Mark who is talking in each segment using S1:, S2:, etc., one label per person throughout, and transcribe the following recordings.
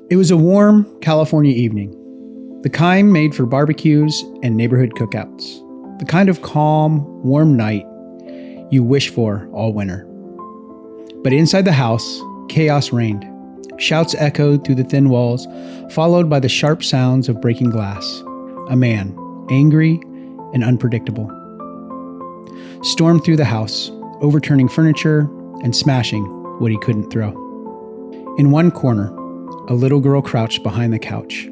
S1: It was a warm California evening, the kind made for barbecues and neighborhood cookouts, the kind of calm, warm night you wish for all winter. But inside the house, chaos reigned. Shouts echoed through the thin walls, followed by the sharp sounds of breaking glass. A man, angry and unpredictable, stormed through the house, overturning furniture and smashing what he couldn't throw. In one corner, a little girl crouched behind the couch,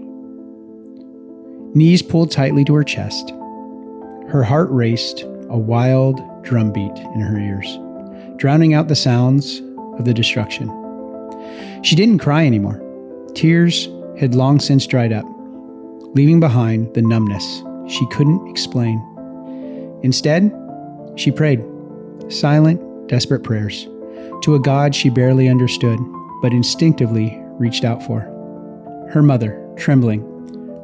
S1: knees pulled tightly to her chest. Her heart raced, a wild drumbeat in her ears, drowning out the sounds of the destruction. She didn't cry anymore. Tears had long since dried up, leaving behind the numbness she couldn't explain. Instead, she prayed, silent, desperate prayers, to a God she barely understood, but instinctively reached out for. Her mother, trembling,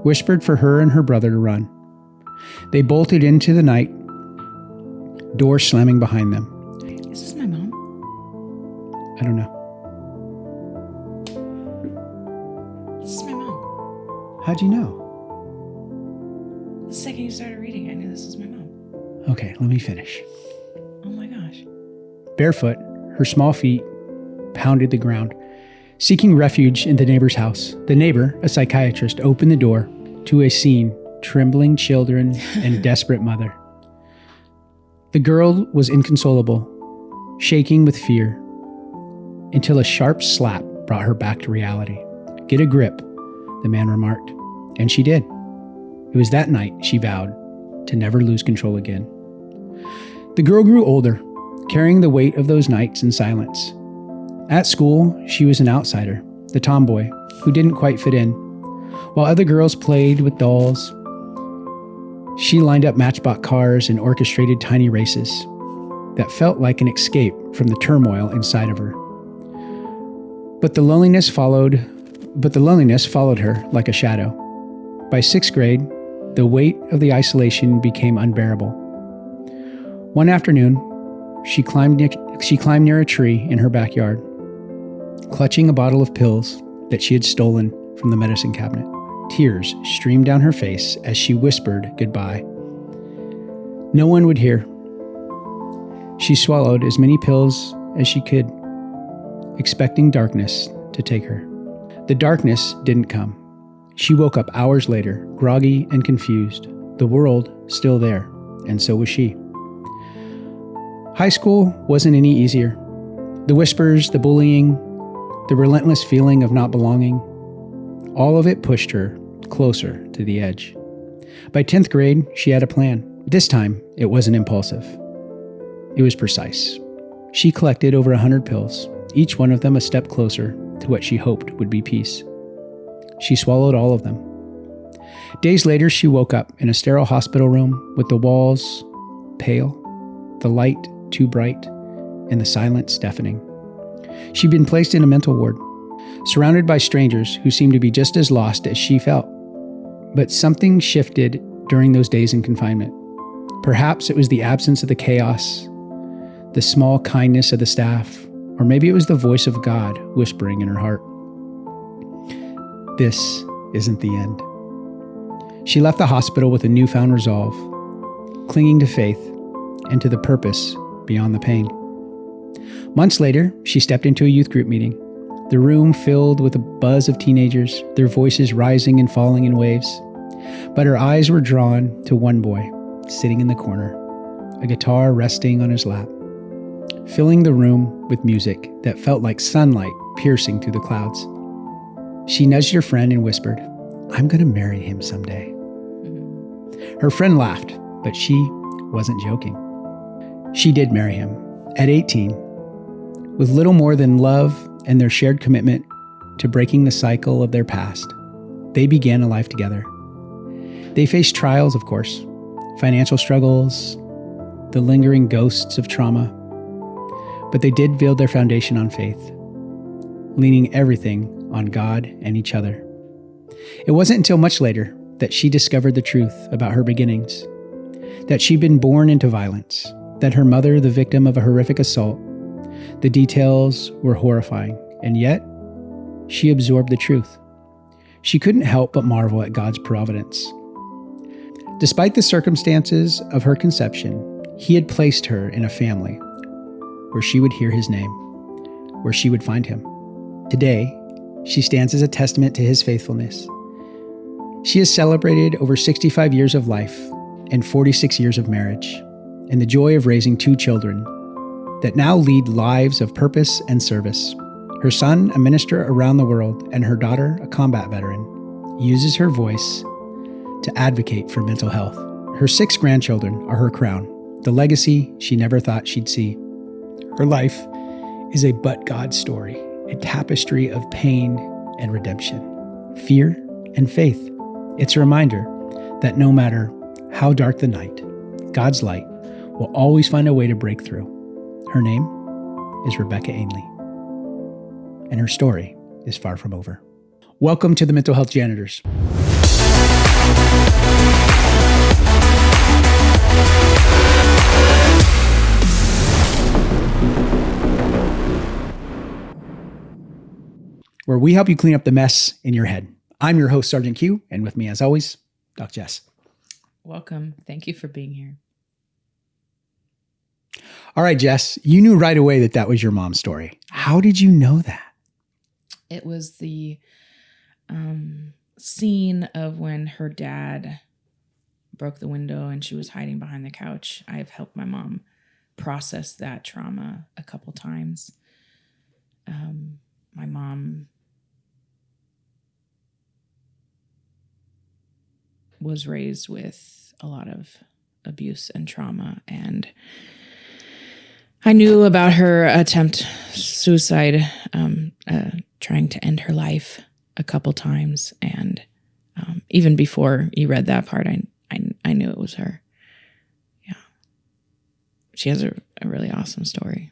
S1: whispered for her and her brother to run. They bolted into the night, door slamming behind them.
S2: Is this my mom?
S1: I don't know.
S2: This is my mom.
S1: How'd you know?
S2: The second you started reading, I knew this was my mom.
S1: Okay, let me finish.
S2: Oh my gosh.
S1: Barefoot, her small feet pounded the ground, seeking refuge in the neighbor's house. The neighbor, a psychiatrist, opened the door to a scene, trembling children and desperate mother. The girl was inconsolable, shaking with fear, until a sharp slap brought her back to reality. Get a grip, the man remarked, and she did. It was that night she vowed to never lose control again. The girl grew older, carrying the weight of those nights in silence. At school, she was an outsider, the tomboy who didn't quite fit in. While other girls played with dolls, she lined up matchbox cars and orchestrated tiny races that felt like an escape from the turmoil inside of her. But the loneliness followed her like a shadow. By sixth grade, the weight of the isolation became unbearable. One afternoon, she climbed near a tree in her backyard, clutching a bottle of pills that she had stolen from the medicine cabinet. Tears streamed down her face as she whispered goodbye. No one would hear. She swallowed as many pills as she could, expecting darkness to take her. The darkness didn't come. She woke up hours later, groggy and confused, the world still there, and so was she. High school wasn't any easier. The whispers, the bullying, the relentless feeling of not belonging, all of it pushed her closer to the edge. By 10th grade, she had a plan. This time, it wasn't impulsive. It was precise. She collected over 100 pills, each one of them a step closer to what she hoped would be peace. She swallowed all of them. Days later, she woke up in a sterile hospital room with the walls pale, the light too bright, and the silence deafening. She'd been placed in a mental ward, surrounded by strangers who seemed to be just as lost as she felt. But something shifted during those days in confinement. Perhaps it was the absence of the chaos, the small kindness of the staff, or maybe it was the voice of God whispering in her heart. This isn't the end. She left the hospital with a newfound resolve, clinging to faith and to the purpose beyond the pain. Months later, she stepped into a youth group meeting, the room filled with a buzz of teenagers, their voices rising and falling in waves. But her eyes were drawn to one boy, sitting in the corner, a guitar resting on his lap, filling the room with music that felt like sunlight piercing through the clouds. She nudged her friend and whispered, "I'm going to marry him someday." Her friend laughed, but she wasn't joking. She did marry him at 18, with little more than love and their shared commitment to breaking the cycle of their past. They began a life together. They faced trials, of course, financial struggles, the lingering ghosts of trauma, but they did build their foundation on faith, leaning everything on God and each other. It wasn't until much later that she discovered the truth about her beginnings, that she'd been born into violence, that her mother, the victim of a horrific assault. The details were horrifying, and yet she absorbed the truth. she couldn't help but marvel at God's providence. Despite the circumstances of her conception, He had placed her in a family where she would hear His name, where she would find Him. Today, she stands as a testament to His faithfulness. She has celebrated over 65 years of life and 46 years of marriage, and the joy of raising 2 children that now lead lives of purpose and service. Her son, a minister around the world, and her daughter, a combat veteran, uses her voice to advocate for mental health. Her 6 grandchildren are her crown, the legacy she never thought she'd see. Her life is a but God story, a tapestry of pain and redemption, fear and faith. It's a reminder that no matter how dark the night, God's light will always find a way to break through. Her name is Rebecca Ainley, and her story is far from over. Welcome to the Mental Health Janitors. Where we help you clean up the mess in your head. I'm your host, Sergeant Q, and with me, as always, Doc Jess.
S2: Welcome. Thank you for being here.
S1: All right, Jess, you knew right away that was your mom's story. How did you know that?
S2: It was the scene of when her dad broke the window and she was hiding behind the couch. I've helped my mom process that trauma a couple times. My mom was raised with a lot of abuse and trauma, and I knew about her attempt suicide, trying to end her life a couple times, and even before you read that part, I knew it was her. Yeah, she has a really awesome story.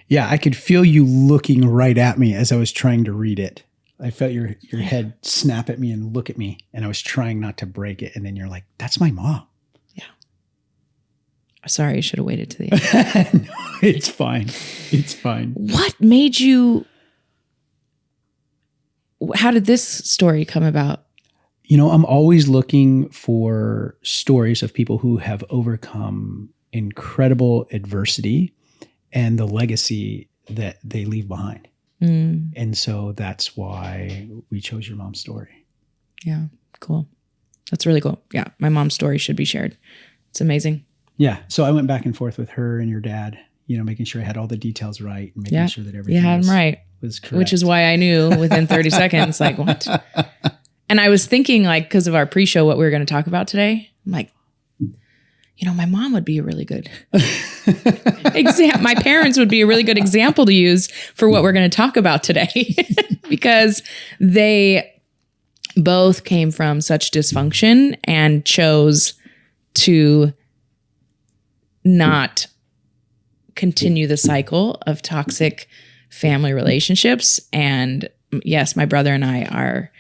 S1: Yeah, I could feel you looking right at me as I was trying to read it. I felt your head snap at me and look at me, and I was trying not to break it. And then you're like, that's my mom.
S2: Yeah. Sorry, I should have waited to the end.
S1: No, it's fine. It's fine.
S2: What made you, how did this story come about?
S1: You know, I'm always looking for stories of people who have overcome incredible adversity and the legacy that they leave behind. And so that's why we chose your mom's story.
S2: Yeah, cool. That's really cool. Yeah, my mom's story should be shared. It's amazing.
S1: Yeah. So I went back and forth with her and your dad, making sure I had all the details right and making sure that everything
S2: had them right,
S1: was correct.
S2: Which is why I knew within 30 seconds, like, what? And I was thinking, like, because of our pre-show, what we were going to talk about today, I'm like, my mom would be a really good my parents would be a really good example to use for what we're going to talk about today because they both came from such dysfunction and chose to not continue the cycle of toxic family relationships. And yes, my brother and I are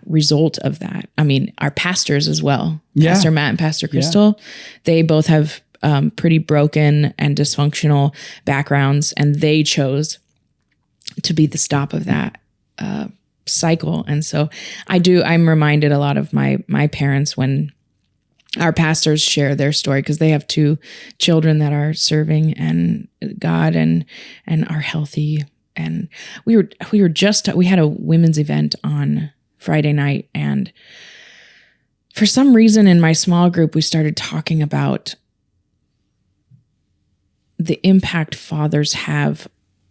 S2: result of that. I mean, our pastors as well, Pastor Matt and Pastor Crystal, they both have pretty broken and dysfunctional backgrounds, and they chose to be the stop of that cycle. And so I'm reminded a lot of my parents when our pastors share their story, because they have 2 children that are serving and God and are healthy. And we had a women's event on Friday night, and for some reason in my small group, we started talking about the impact fathers have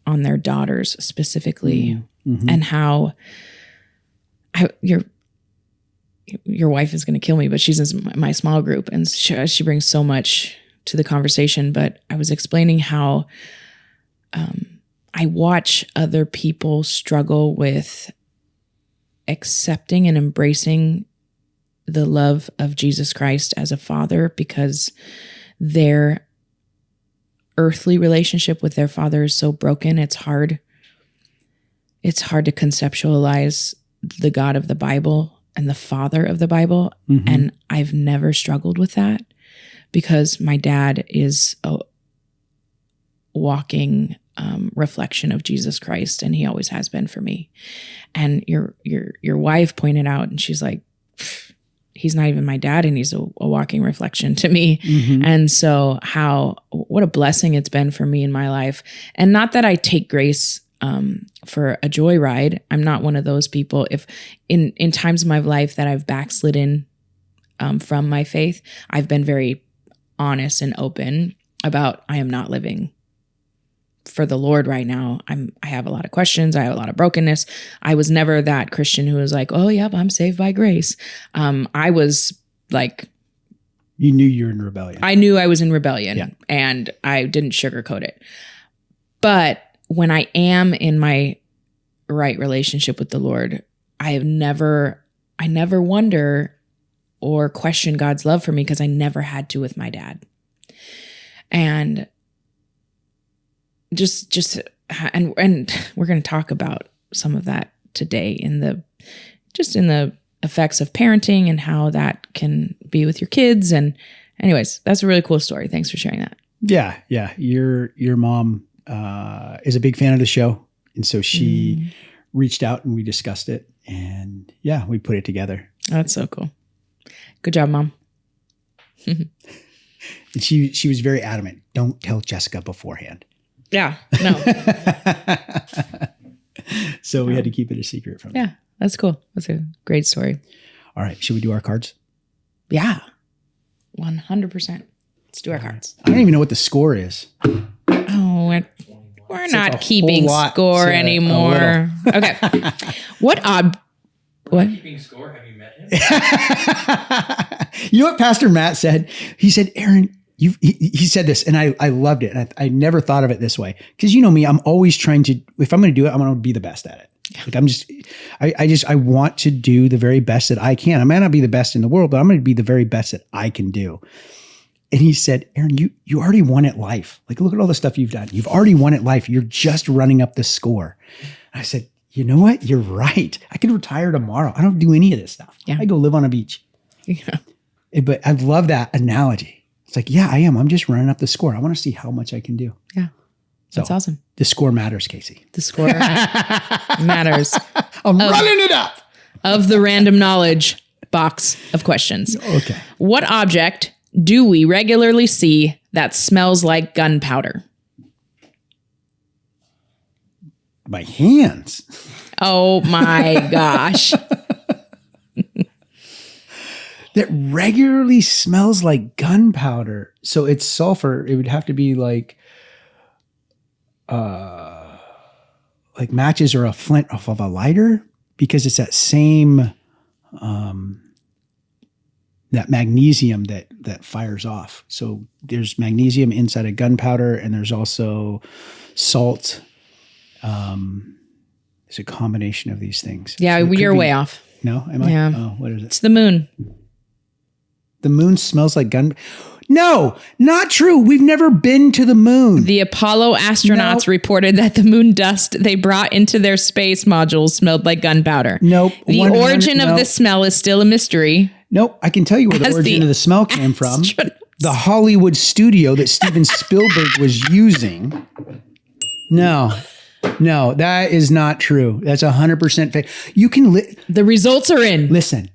S2: on their daughters specifically, and how your wife is going to kill me, but she's in my small group, and she brings so much to the conversation. But I was explaining how I watch other people struggle with accepting and embracing the love of Jesus Christ as a father, because their earthly relationship with their father is so broken. It's hard to conceptualize the God of the Bible and the Father of the Bible. And I've never struggled with that because my dad is a walking reflection of Jesus Christ, and he always has been for me. And your wife pointed out, and she's like, he's not even my dad, and he's a walking reflection to me. And so what a blessing it's been for me in my life. And not that I take grace for a joyride. I'm not one of those people. If in times of my life that I've backslidden from my faith, I've been very honest and open about I am not living for the Lord right now. I have a lot of questions. I have a lot of brokenness. I was never that Christian who was like, oh, yep, I'm saved by grace. I was like,
S1: you knew you were in rebellion.
S2: I knew I was in rebellion, and I didn't sugarcoat it. But when I am in my right relationship with the Lord, I never wonder or question God's love for me, because I never had to with my dad. And and we're going to talk about some of that today in the effects of parenting and how that can be with your kids. And anyways, that's a really cool story. Thanks for sharing that.
S1: Yeah. Your mom is a big fan of the show, and so she reached out and we discussed it, and we put it together.
S2: That's so cool. Good job, Mom.
S1: And she was very adamant. Don't tell Jessica beforehand.
S2: Yeah, no.
S1: So we had to keep it a secret from her.
S2: Yeah, that's cool. That's a great story.
S1: All right. Should we do our cards?
S2: Yeah, 100%. Let's do our cards.
S1: I don't even know what the score is.
S2: Oh, we're not keeping score anymore. Okay. What?
S3: Keeping score? Have you met him?
S1: You know what Pastor Matt said? He said, Aaron, he said this, and I loved it. And I never thought of it this way. Because you know me, I'm always trying to, if I'm going to do it, I'm going to be the best at it. Like I want to do the very best that I can. I might not be the best in the world, but I'm going to be the very best that I can do. And he said, Aaron, you already won at life. Like, look at all the stuff you've done. You've already won at life. You're just running up the score. And I said, you know what? You're right. I could retire tomorrow. I don't do any of this stuff.
S2: Yeah.
S1: I go live on a beach.
S2: Yeah.
S1: But I love that analogy. It's like, yeah, I am. I'm just running up the score. I want to see how much I can do.
S2: Yeah. That's awesome.
S1: The score matters, Casey.
S2: The score matters.
S1: I'm running it up.
S2: Of the random knowledge box of questions.
S1: Okay.
S2: What object do we regularly see that smells like gunpowder?
S1: My hands.
S2: Oh my gosh.
S1: That regularly smells like gunpowder. So it's sulfur. It would have to be like matches or a flint off of a lighter, because it's that same that magnesium that fires off. So there's magnesium inside of gunpowder, and there's also salt. It's a combination of these things.
S2: Yeah,
S1: So
S2: you're way off.
S1: No, am I?
S2: Yeah.
S1: Oh, what is it?
S2: It's the moon.
S1: The moon smells like gun. No, not true. We've never been to the moon.
S2: The Apollo astronauts reported that the moon dust they brought into their space modules smelled like gunpowder.
S1: Nope.
S2: The origin of the smell is still a mystery.
S1: Nope. I can tell you where the origin of the smell came from. The Hollywood studio that Steven Spielberg was using. No, that is not true. That's 100% fake. You can
S2: the results are in.
S1: Listen.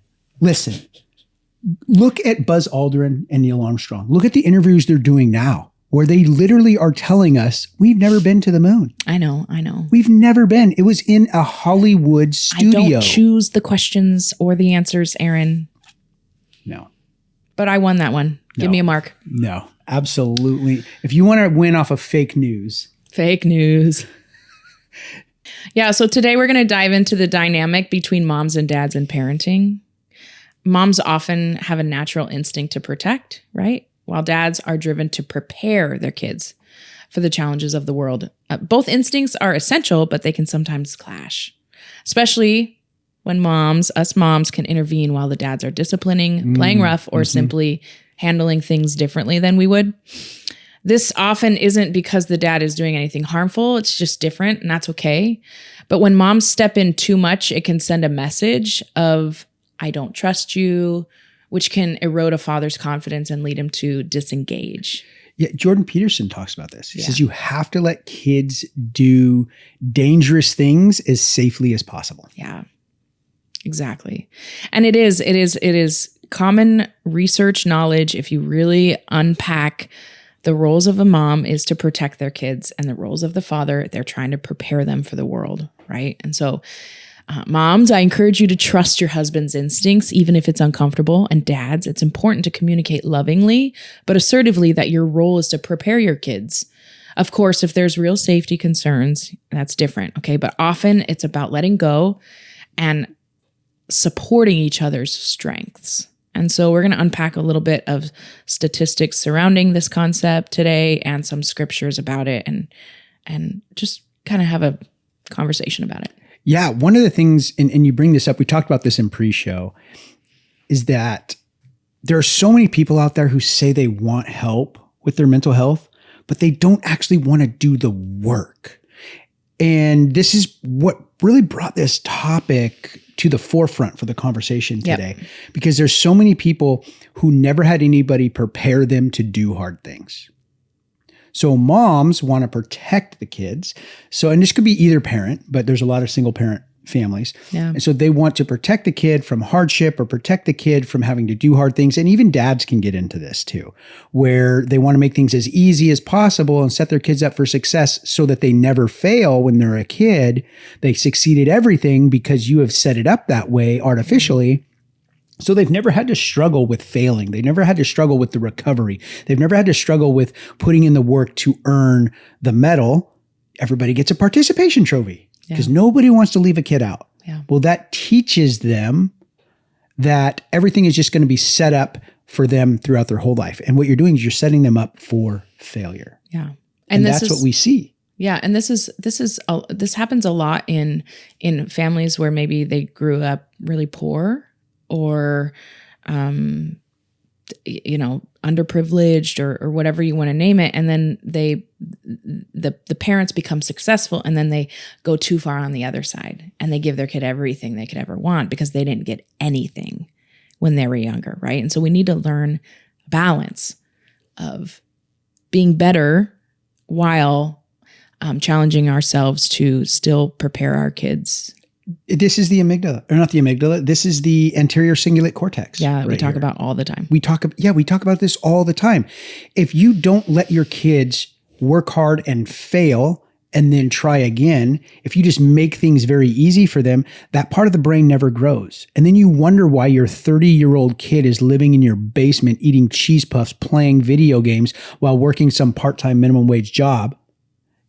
S1: Look at Buzz Aldrin and Neil Armstrong. Look at the interviews they're doing now, where they literally are telling us we've never been to the moon.
S2: I know.
S1: We've never been. It was in a Hollywood studio.
S2: I don't choose the questions or the answers, Aaron.
S1: No.
S2: But I won that one. Give me a mark.
S1: No, absolutely. If you want to win off of fake news.
S2: Fake news. Yeah, so today we're going to dive into the dynamic between moms and dads in parenting. Moms often have a natural instinct to protect, right? While dads are driven to prepare their kids for the challenges of the world. Both instincts are essential, but they can sometimes clash, especially when us moms can intervene while the dads are disciplining, playing rough, or simply handling things differently than we would. This often isn't because the dad is doing anything harmful. It's just different, and that's okay. But when moms step in too much, it can send a message of, I don't trust you, which can erode a father's confidence and lead him to disengage.
S1: Yeah, Jordan Peterson talks about this. He
S2: Yeah.
S1: says you have to let kids do dangerous things as safely as possible.
S2: Yeah, exactly. And it is common research knowledge. If you really unpack the roles of a mom is to protect their kids, and the roles of the father, they're trying to prepare them for the world, right? And so moms, I encourage you to trust your husband's instincts, even if it's uncomfortable. And dads, it's important to communicate lovingly, but assertively that your role is to prepare your kids. Of course, if there's real safety concerns, that's different, okay? But often it's about letting go and supporting each other's strengths. And so we're going to unpack a little bit of statistics surrounding this concept today and some scriptures about it and just kind of have a conversation about it.
S1: Yeah, one of the things, and you bring this up, we talked about this in pre-show, is that there are so many people out there who say they want help with their mental health, but they don't actually want to do the work. And this is what really brought this topic to the forefront for the conversation today, because there's so many people who never had anybody prepare them to do hard things. So moms want to protect the kids. So, and this could be either parent, but there's a lot of single parent families.
S2: Yeah.
S1: And so they want to protect the kid from hardship or protect the kid from having to do hard things. And even dads can get into this too, where they want to make things as easy as possible and set their kids up for success so that they never fail when they're a kid. They succeed at everything because you have set it up that way artificially. So they've never had to struggle with failing. They've never had to struggle with the recovery. They've never had to struggle with putting in the work to earn the medal. Everybody gets a participation trophy because nobody wants to leave a kid out.
S2: Yeah.
S1: Well, that teaches them that everything is just going to be set up for them throughout their whole life. And what you're doing is you're setting them up for failure.
S2: Yeah.
S1: And that's what we see.
S2: Yeah, and this happens a lot in families where maybe they grew up really poor or underprivileged or whatever you want to name it, and then the parents become successful, and then they go too far on the other side and they give their kid everything they could ever want because they didn't get anything when they were younger, right? And so we need to learn balance of being better while challenging ourselves to still prepare our kids.
S1: This is the amygdala, or not the amygdala. This is the anterior cingulate cortex.
S2: Yeah, we talk about all the time.
S1: We talk about this all the time. If you don't let your kids work hard and fail and then try again, if you just make things very easy for them, that part of the brain never grows. And then you wonder why your 30-year-old kid is living in your basement eating cheese puffs, playing video games while working some part-time minimum wage job.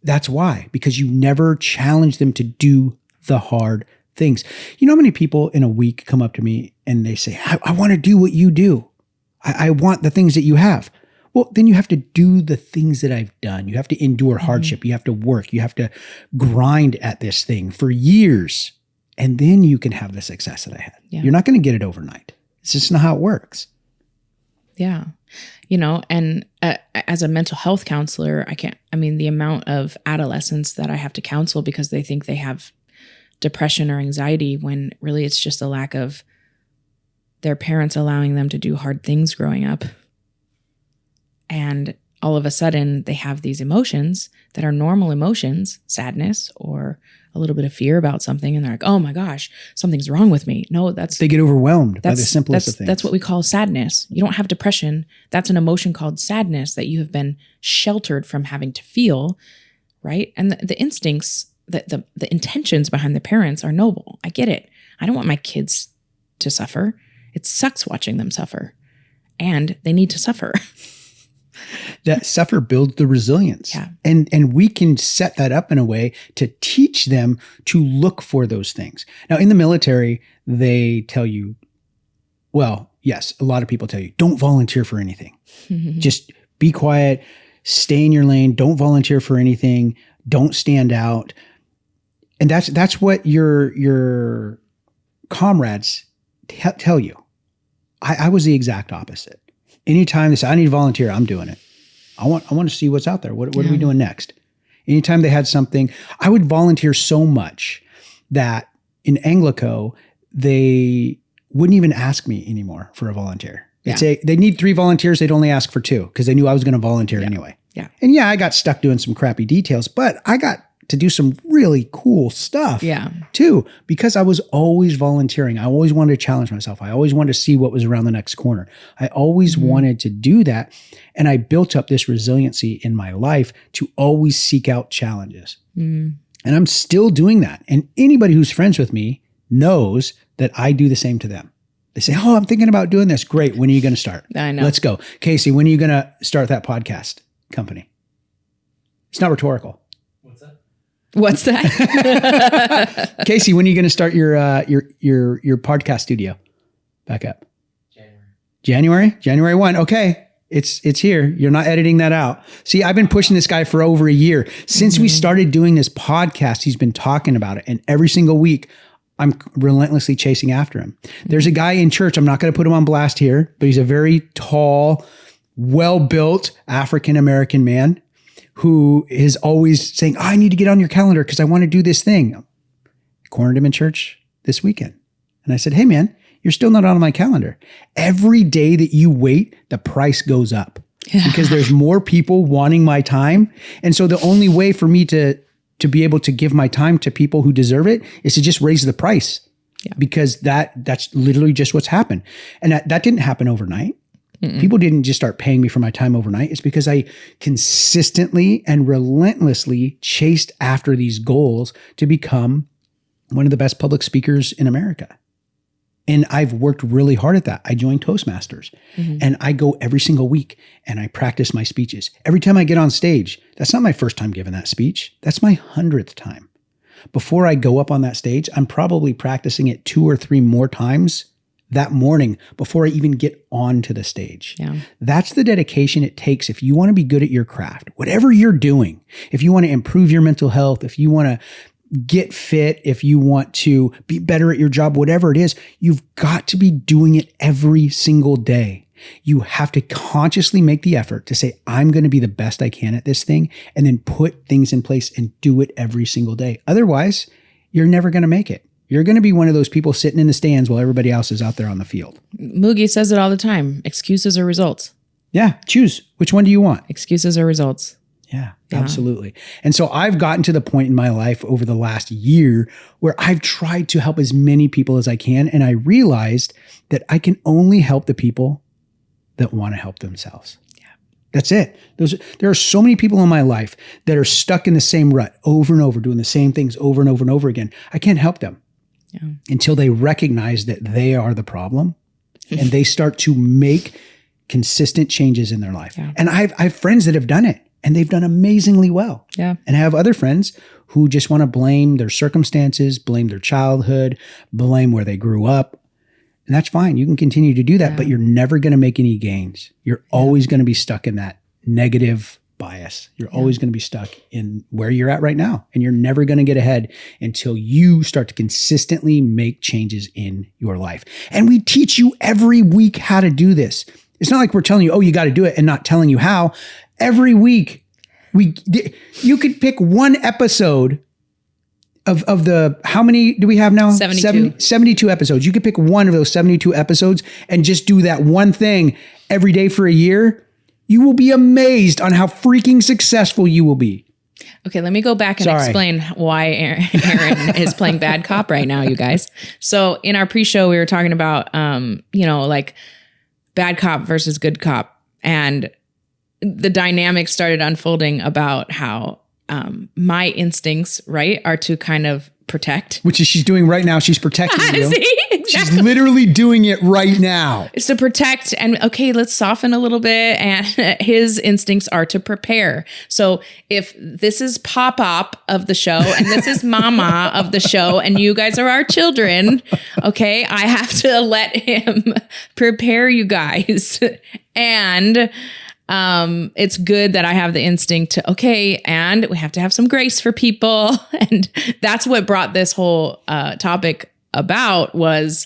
S1: That's why, because you never challenge them to do the hard things. You know how many people in a week come up to me and they say, I want to do what you do. I want the things that you have. Well, then you have to do the things that I've done. You have to endure hardship. You have to work. You have to grind at this thing for years. And then you can have the success that I had.
S2: Yeah.
S1: You're not going to get it overnight. It's just not how it works.
S2: Yeah. And as a mental health counselor, the amount of adolescents that I have to counsel because they think they have depression or anxiety when really it's just a lack of their parents allowing them to do hard things growing up. And all of a sudden they have these emotions that are normal emotions, sadness or a little bit of fear about something. And they're like, oh my gosh, something's wrong with me. No, they
S1: get overwhelmed by the simplest of things.
S2: That's what we call sadness. You don't have depression. That's an emotion called sadness that you have been sheltered from having to feel, right? And the instincts, the intentions behind the parents are noble. I get it. I don't want my kids to suffer. It sucks watching them suffer. And they need to suffer.
S1: That suffer builds the resilience.
S2: Yeah.
S1: And we can set that up in a way to teach them to look for those things. Now, in the military, they tell you, well, yes, a lot of people tell you, don't volunteer for anything. Just be quiet, stay in your lane, don't volunteer for anything, don't stand out. And that's what your comrades tell you. I was the exact opposite. Anytime they say, I need to volunteer, I'm doing it. I want to see what's out there. What are we doing next? Anytime they had something, I would volunteer so much that in Anglico, they wouldn't even ask me anymore for a volunteer. They need 3 volunteers. They'd only ask for 2 because they knew I was going to volunteer anyway.
S2: Yeah.
S1: And yeah, I got stuck doing some crappy details, but I got to do some really cool stuff too, because I was always volunteering. I always wanted to challenge myself. I always wanted to see what was around the next corner. I always wanted to do that. And I built up this resiliency in my life to always seek out challenges. And I'm still doing that. And anybody who's friends with me knows that I do the same to them. They say, oh, I'm thinking about doing this. Great. When are you going to start?
S2: I know.
S1: Let's go. Casey, when are you going to start that podcast company? It's not rhetorical.
S3: What's that?
S1: Casey, when are you going to start your podcast studio back up? January 1. Okay. It's here. You're not editing that out. See, I've been pushing this guy for over a year. Since we started doing this podcast, he's been talking about it. And every single week, I'm relentlessly chasing after him. There's a guy in church. I'm not going to put him on blast here, but he's a very tall, well-built African-American man who is always saying, I need to get on your calendar because I want to do this thing. I cornered him in church this weekend. And I said, hey, man, you're still not on my calendar. Every day that you wait, the price goes up because there's more people wanting my time. And so the only way for me to be able to give my time to people who deserve it is to just raise the price because that's literally just what's happened. And that didn't happen overnight. People didn't just start paying me for my time overnight. It's because I consistently and relentlessly chased after these goals to become one of the best public speakers in America. And I've worked really hard at that. I joined Toastmasters and I go every single week and I practice my speeches. Every time I get on stage, that's not my first time giving that speech. That's my 100th time. Before I go up on that stage, I'm probably practicing it 2 or 3 more times that morning before I even get onto the stage.
S2: Yeah.
S1: That's the dedication it takes if you want to be good at your craft, whatever you're doing. If you want to improve your mental health, if you want to get fit, if you want to be better at your job, whatever it is, you've got to be doing it every single day. You have to consciously make the effort to say, I'm going to be the best I can at this thing, and then put things in place and do it every single day. Otherwise, you're never going to make it. You're going to be one of those people sitting in the stands while everybody else is out there on the field.
S2: Moogie says it all the time. Excuses or results?
S1: Yeah. Choose. Which one do you want?
S2: Excuses or results?
S1: Yeah, absolutely. And so I've gotten to the point in my life over the last year where I've tried to help as many people as I can. And I realized that I can only help the people that want to help themselves. Yeah, that's it. There are so many people in my life that are stuck in the same rut over and over, doing the same things over and over and over again. I can't help them until they recognize that they are the problem and they start to make consistent changes in their life. Yeah. And I have friends that have done it. And they've done amazingly well.
S2: Yeah.
S1: And I have other friends who just want to blame their circumstances, blame their childhood, blame where they grew up. And that's fine. You can continue to do that, but you're never going to make any gains. You're always going to be stuck in that negative bias. You're always going to be stuck in where you're at right now. And you're never going to get ahead until you start to consistently make changes in your life. And we teach you every week how to do this. It's not like we're telling you, oh, you got to do it and not telling you how. Every week, you could pick one episode of the, how many do we have now? 72 episodes. You could pick one of those 72 episodes and just do that one thing every day for a year. You will be amazed on how freaking successful you will be.
S2: Okay, let me go back and explain why Aaron is playing bad cop right now, you guys. So in our pre-show, we were talking about, like bad cop versus good cop. And the dynamic started unfolding about how my instincts, right, are to kind of protect.
S1: Which is she's doing right now. She's protecting you.
S2: See? Exactly.
S1: She's literally doing it right now.
S2: It's to protect and, okay, let's soften a little bit. And his instincts are to prepare. So if this is Pop-Op of the show and this is Mama of the show and you guys are our children, okay, I have to let him prepare you guys. And it's good that I have the instinct to, okay, and we have to have some grace for people. And that's what brought this whole topic about was,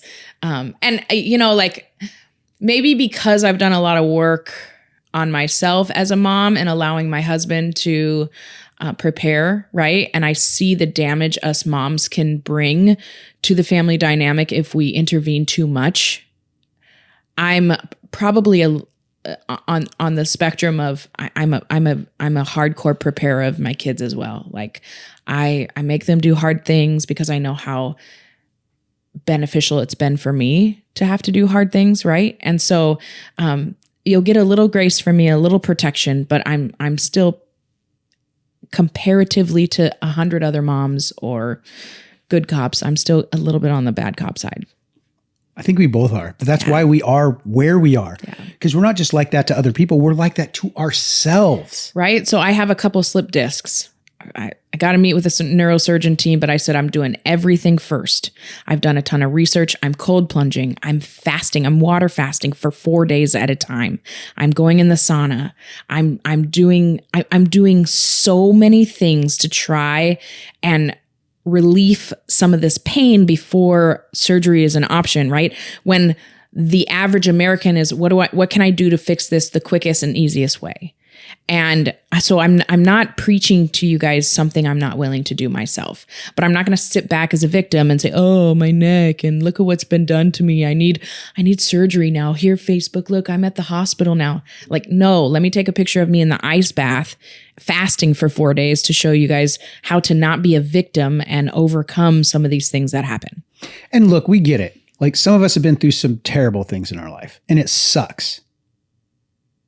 S2: maybe because I've done a lot of work on myself as a mom and allowing my husband to prepare, right? And I see the damage us moms can bring to the family dynamic if we intervene too much. I'm probably on the spectrum of I'm a hardcore preparer of my kids as well. Like I make them do hard things because I know how beneficial it's been for me to have to do hard things, right? And so you'll get a little grace from me, a little protection, but I'm still comparatively to 100 other moms or good cops, I'm still a little bit on the bad cop side.
S1: I think we both are, but that's why we are where we are. Because we're not just like that to other people. We're like that to ourselves.
S2: Right. So I have a couple slip discs. I got to meet with a neurosurgeon team, but I said, I'm doing everything first. I've done a ton of research. I'm cold plunging. I'm fasting. I'm water fasting for 4 days at a time. I'm going in the sauna. I'm doing so many things to try and relieve some of this pain before surgery is an option, right? When the average American is, what can I do to fix this the quickest and easiest way? And so I'm not preaching to you guys something I'm not willing to do myself, but I'm not going to sit back as a victim and say, oh, my neck and look at what's been done to me. I need surgery now. Here, Facebook, look, I'm at the hospital now. Like, no, let me take a picture of me in the ice bath, fasting for 4 days to show you guys how to not be a victim and overcome some of these things that happen.
S1: And look, we get it. Like some of us have been through some terrible things in our life and it sucks.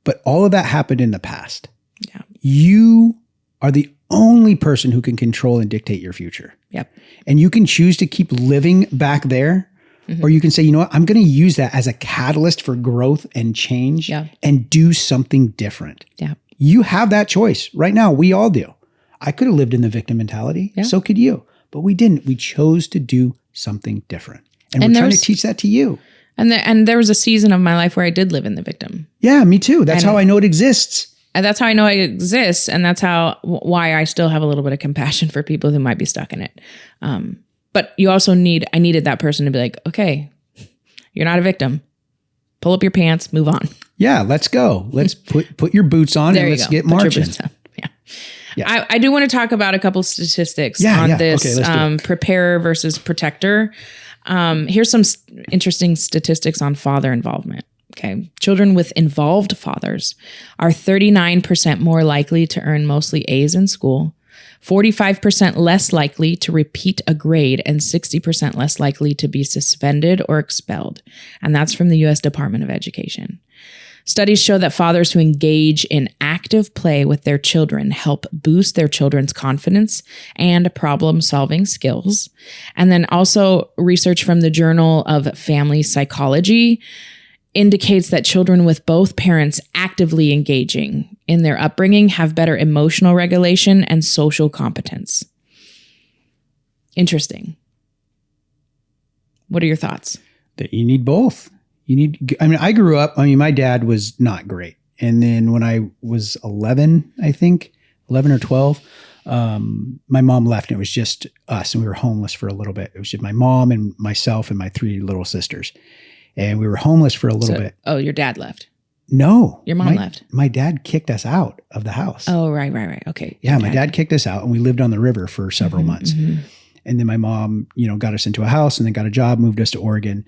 S1: But all of that happened in the past.
S2: Yeah.
S1: You are the only person who can control and dictate your future.
S2: Yep.
S1: And you can choose to keep living back there, or you can say, you know what, I'm going to use that as a catalyst for growth and change and do something different.
S2: Yeah.
S1: You have that choice right now. We all do. I could have lived in the victim mentality. Yeah. So could you, but we didn't. We chose to do something different. And we're trying to teach that to you.
S2: And there was a season of my life where I did live in the victim.
S1: Yeah, me too. That's how I know it exists.
S2: And that's how I know it exists. And that's why I still have a little bit of compassion for people who might be stuck in it. But you also I needed that person to be like, okay, you're not a victim. Pull up your pants, move on.
S1: Yeah, let's go. Let's put your boots on and let's get marching.
S2: Yeah. I do want to talk about a couple statistics on this preparer versus protector. Here's some interesting statistics on father involvement. Okay. Children with involved fathers are 39% more likely to earn mostly A's in school, 45% less likely to repeat a grade, and 60% less likely to be suspended or expelled. And that's from the U.S. Department of Education. Studies show that fathers who engage in active play with their children help boost their children's confidence and problem-solving skills. And then also research from the Journal of Family Psychology indicates that children with both parents actively engaging in their upbringing have better emotional regulation and social competence. Interesting. What are your thoughts?
S1: That you need both. I grew up, my dad was not great. And then when I was 11 or 12, my mom left and it was just us and we were homeless for a little bit. It was just my mom and myself and my 3 little sisters. And we were homeless for a little bit.
S2: Oh, your dad left?
S1: No.
S2: Your mom left?
S1: My dad kicked us out of the house.
S2: Oh, right. Okay.
S1: Yeah, my dad kicked us out and we lived on the river for several months. Mm-hmm. And then my mom, got us into a house and then got a job, moved us to Oregon.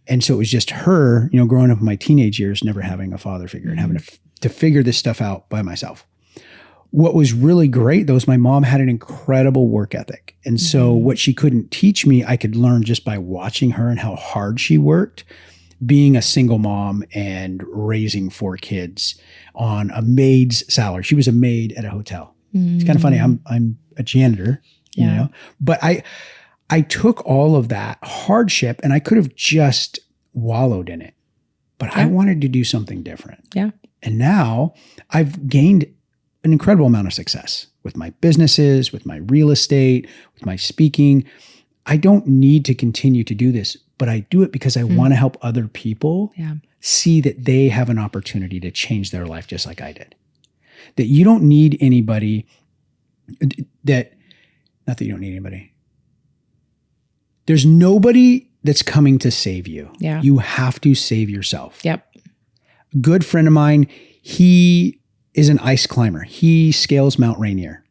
S1: And so it was just her, growing up in my teenage years, never having a father figure and having to figure this stuff out by myself. What was really great, though, is my mom had an incredible work ethic. And so what she couldn't teach me, I could learn just by watching her and how hard she worked, being a single mom and raising 4 kids on a maid's salary. She was a maid at a hotel. It's kind of funny. I'm a janitor, but I took all of that hardship and I could have just wallowed in it, but I wanted to do something different.
S2: Yeah.
S1: And now I've gained an incredible amount of success with my businesses, with my real estate, with my speaking. I don't need to continue to do this, but I do it because I want to help other people see that they have an opportunity to change their life just like I did. That you don't need anybody not that you don't need anybody. There's nobody that's coming to save you.
S2: Yeah.
S1: You have to save yourself.
S2: Yep.
S1: A good friend of mine, he is an ice climber. He scales Mount Rainier.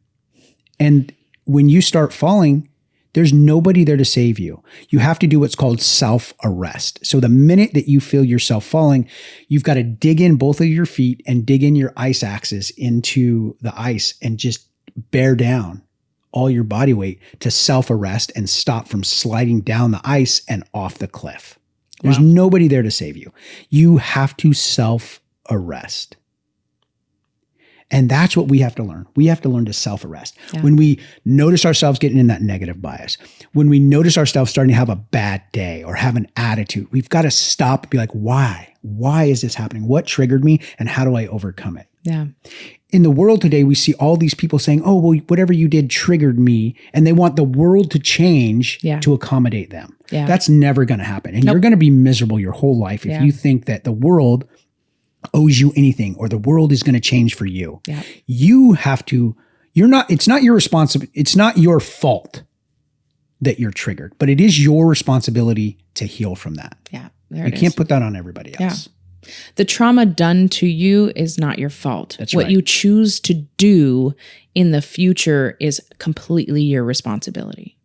S1: And when you start falling, There's nobody there to save you. You have to do what's called self-arrest. So the minute that you feel yourself falling, you've got to dig in both of your feet and dig in your ice axes into the ice and just bear down all your body weight to self-arrest and stop from sliding down the ice and off the cliff. There's nobody there to save you. You have to self-arrest. And that's what we have to learn. We have to learn to self-arrest. Yeah. When we notice ourselves getting in that negative bias, when we notice ourselves starting to have a bad day or have an attitude, we've got to stop and be like, why? Why is this happening? What triggered me? And how do I overcome it?
S2: Yeah.
S1: In the world today, we see all these people saying, oh, well, whatever you did triggered me. And they want the world to change to accommodate them. Yeah. That's never going to happen. And you're going to be miserable your whole life if you think that the world owes you anything or the world is going to change for you. Yeah. You have to, it's not your responsibility. It's not your fault that you're triggered, but it is your responsibility to heal from that.
S2: Yeah.
S1: You can't put that on everybody else.
S2: Yeah. The trauma done to you is not your fault.
S1: That's
S2: what
S1: right.
S2: you choose to do in the future is completely your responsibility.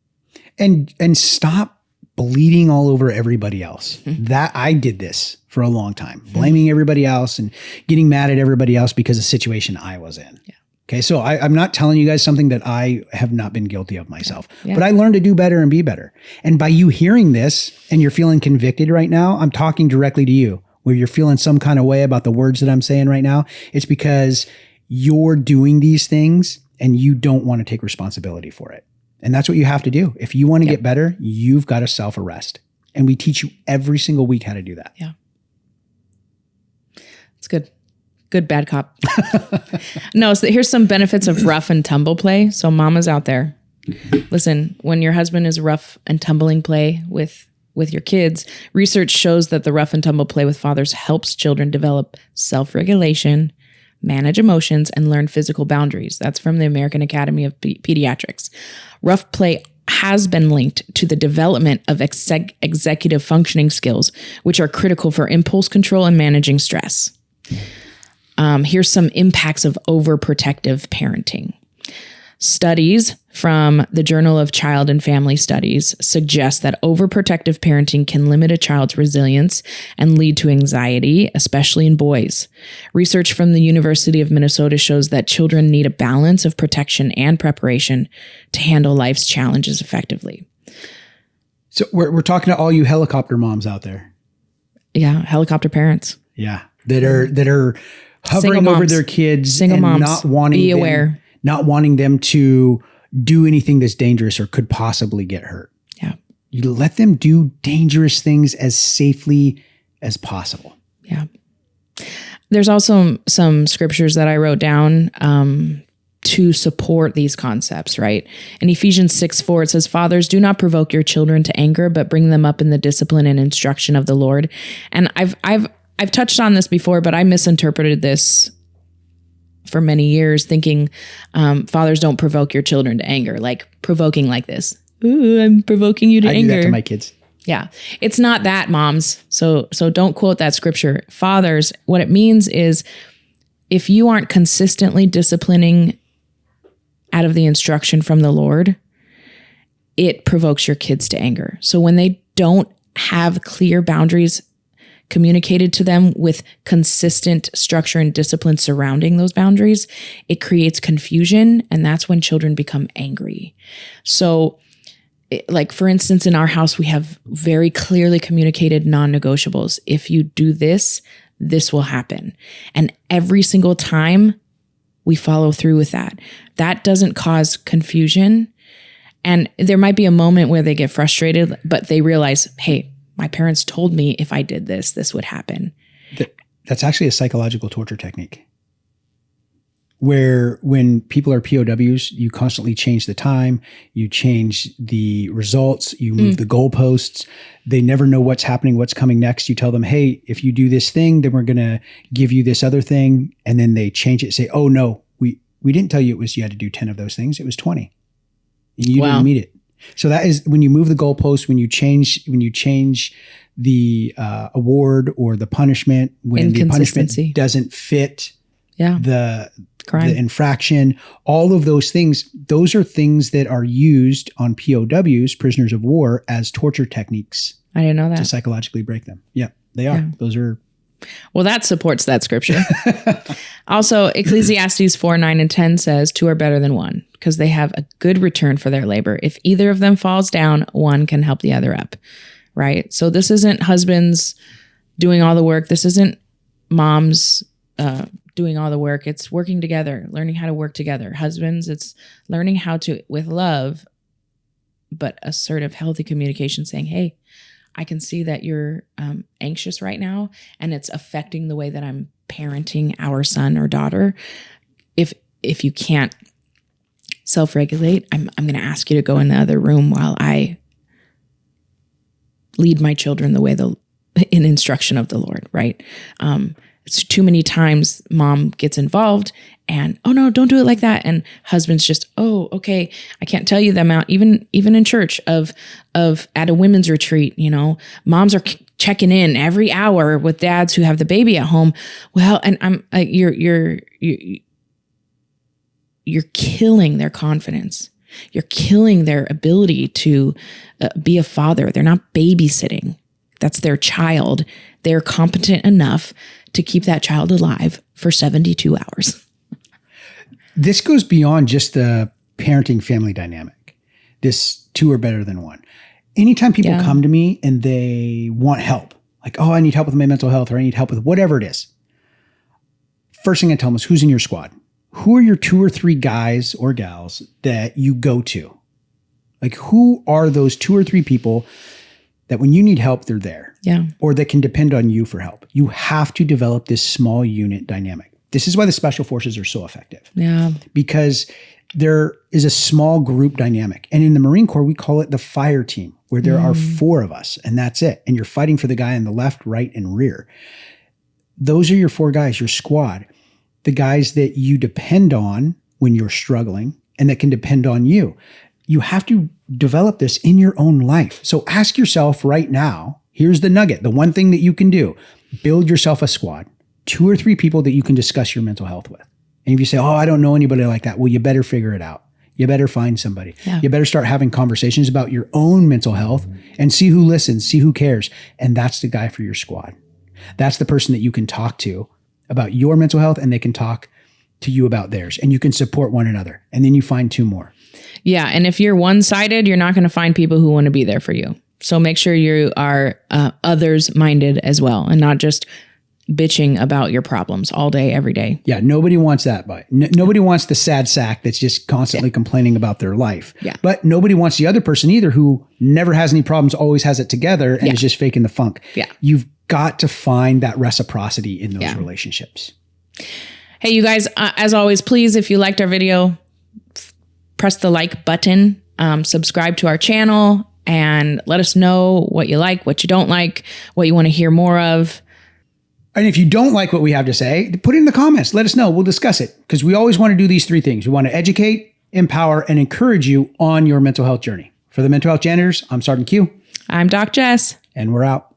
S1: And stop bleeding all over everybody else. Mm-hmm. That I did this for a long time, blaming everybody else and getting mad at everybody else because of the situation I was in. Yeah. Okay. So I'm not telling you guys something that I have not been guilty of myself, but I learned to do better and be better. And by you hearing this and you're feeling convicted right now, I'm talking directly to you where you're feeling some kind of way about the words that I'm saying right now. It's because you're doing these things and you don't want to take responsibility for it. And that's what you have to do. If you want to get better, you've got to self-arrest. And we teach you every single week how to do that.
S2: Yeah. It's good. Good bad cop. No, so here's some benefits of rough and tumble play. So mamas out there, listen, when your husband is rough and tumbling play with your kids, research shows that the rough and tumble play with fathers helps children develop self-regulation, manage emotions, and learn physical boundaries. That's from the American Academy of Pediatrics. Rough play has been linked to the development of executive functioning skills, which are critical for impulse control and managing stress. Here's some impacts of overprotective parenting. Studies from the Journal of Child and Family Studies suggest that overprotective parenting can limit a child's resilience and lead to anxiety, especially in boys. Research from the University of Minnesota shows that children need a balance of protection and preparation to handle life's challenges effectively.
S1: So we're talking to all you helicopter moms out there.
S2: Yeah, helicopter parents.
S1: Yeah, that are hovering over their kids,
S2: single
S1: and
S2: moms,
S1: not wanting
S2: be
S1: them,
S2: aware.
S1: Not wanting them to do anything that's dangerous or could possibly get hurt.
S2: Yeah.
S1: You let them do dangerous things as safely as possible.
S2: Yeah. There's also some scriptures that I wrote down to support these concepts, right? In Ephesians 6:4, it says, "Fathers, do not provoke your children to anger, but bring them up in the discipline and instruction of the Lord." And I've touched on this before, but I misinterpreted this for many years, thinking fathers don't provoke your children to anger, like provoking like this. Ooh, I'm provoking you to anger.
S1: I do that to my kids.
S2: Yeah. It's not that, moms. So don't quote that scripture. Fathers, what it means is if you aren't consistently disciplining out of the instruction from the Lord, it provokes your kids to anger. So when they don't have clear boundaries communicated to them with consistent structure and discipline surrounding those boundaries, it creates confusion, and that's when children become angry. So, like for instance, in our house, we have very clearly communicated non-negotiables. If you do this, this will happen. And every single time we follow through with that. That doesn't cause confusion. And there might be a moment where they get frustrated, but they realize, hey, my parents told me if I did this, this would happen.
S1: That's actually a psychological torture technique. Where when people are POWs, you constantly change the time, you change the results, you move the goalposts. They never know what's happening, what's coming next. You tell them, hey, if you do this thing, then we're going to give you this other thing. And then they change it, say, oh no, we didn't tell you you had to do 10 of those things. It was 20. And you didn't meet it. So that is when you move the goalpost, when you change the award or the punishment, when the punishment doesn't fit the
S2: Crime.
S1: the infraction, all of those things. Those are things that are used on POWs, prisoners of war, as torture techniques
S2: I didn't know
S1: to
S2: that.
S1: psychologically break them. Yeah, they are.
S2: Yeah.
S1: Those are.
S2: Well, that supports that scripture. Also, Ecclesiastes 4:9-10 says, two are better than one because they have a good return for their labor. If either of them falls down, one can help the other up. Right? So this isn't husbands doing all the work. This isn't moms doing all the work. It's working together, learning how to work together. Husbands, it's learning how to, with love, but assertive, healthy communication, saying, hey, I can see that you're anxious right now, and it's affecting the way that I'm parenting our son or daughter. If you can't self-regulate, I'm going to ask you to go in the other room while I lead my children the way in instruction of the Lord, right? It's too many times mom gets involved and, oh no, don't do it like that. And husband's just, oh, okay. I can't tell you the amount, even in church of at a women's retreat, moms are checking in every hour with dads who have the baby at home. Well, and I'm you're killing their confidence. You're killing their ability to be a father. They're not babysitting. That's their child. They're competent enough to keep that child alive for 72 hours.
S1: This goes beyond just the parenting family dynamic. This two are better than one. Anytime people come to me and they want help, like, oh, I need help with my mental health, or I need help with whatever it is. First thing I tell them is, who's in your squad? Who are your 2 or 3 guys or gals that you go to? Like, who are those 2 or 3 people that when you need help, they're there?
S2: Yeah.
S1: Or that can depend on you for help. You have to develop this small unit dynamic. This is why the special forces are so effective.
S2: Yeah.
S1: Because there is a small group dynamic. And in the Marine Corps, we call it the fire team, where there are 4 of us and that's it. And you're fighting for the guy in the left, right, and rear. Those are your 4 guys, your squad. The guys that you depend on when you're struggling and that can depend on you. You have to develop this in your own life. So ask yourself right now, here's the nugget, the one thing that you can do. Build yourself a squad, 2 or 3 people that you can discuss your mental health with. And if you say, oh, I don't know anybody like that, well, you better figure it out. You better find somebody.
S2: Yeah.
S1: You better start having conversations about your own mental health and see who listens, see who cares. And that's the guy for your squad. That's the person that you can talk to about your mental health, and they can talk to you about theirs, and you can support one another. And then you find 2 more.
S2: Yeah. And if you're one-sided, you're not going to find people who want to be there for you. So make sure you are others-minded as well, and not just bitching about your problems all day, every day.
S1: Yeah. Nobody wants that. But nobody wants the sad sack that's just constantly complaining about their life.
S2: Yeah.
S1: But nobody wants the other person either, who never has any problems, always has it together, and is just faking the funk.
S2: Yeah.
S1: You've got to find that reciprocity in those relationships.
S2: Hey, you guys, as always, please, if you liked our video, press the like button, subscribe to our channel, and let us know what you like, what you don't like, what you want to hear more of.
S1: And if you don't like what we have to say, put it in the comments. Let us know. We'll discuss it, because we always want to do these 3 things. We want to educate, empower, and encourage you on your mental health journey. For the Mental Health Janitors, I'm Sergeant Q.
S2: I'm Doc Jess.
S1: And we're out.